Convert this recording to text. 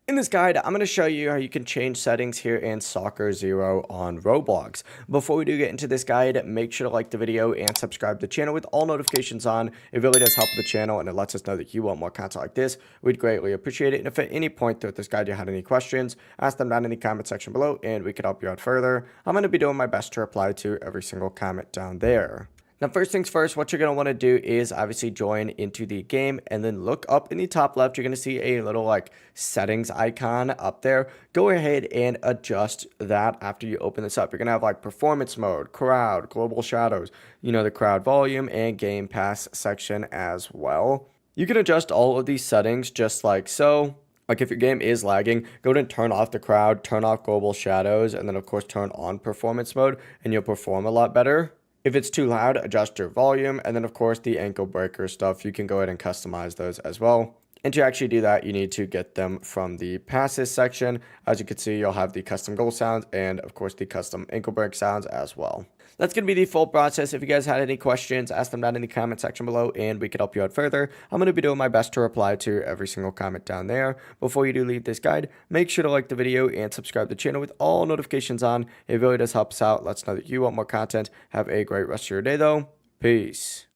In this guide, I'm going to show you how you can change settings here in Soccer Zero on Roblox. Before we do get into this guide, make sure to like the video and subscribe to the channel with all notifications on. It really does help the channel and it lets us know that you want more content like this. We'd greatly appreciate it. And if at any point throughout this guide you had any questions, ask them down in the comment section below and we could help you out further. I'm going to be doing my best to reply to every single comment down there. Now, first things first, what you're going to want to do is obviously join into the game and then look up in the top left. You're going to see a little like settings icon up there. Go ahead and adjust that after you open this up. You're going to have like performance mode, crowd, global shadows, the crowd volume and game pass section as well. You can adjust all of these settings just like so. Like if your game is lagging, go ahead and turn off the crowd, turn off global shadows, and then of course turn on performance mode and you'll perform a lot better. If it's too loud, adjust your volume. And then of course the ankle breaker stuff, you can go ahead and customize those as well. And to actually do that, you need to get them from the passes section. As you can see, you'll have the custom goal sounds and of course the custom ankle break sounds as well. That's going to be the full process. If you guys had any questions, ask them down in the comment section below and we could help you out further. I'm going to be doing my best to reply to every single comment down there. Before you do leave this guide, make sure to like the video and subscribe to the channel with all notifications on. It really does help us out. Let's know that you want more content. Have a great rest of your day though. Peace.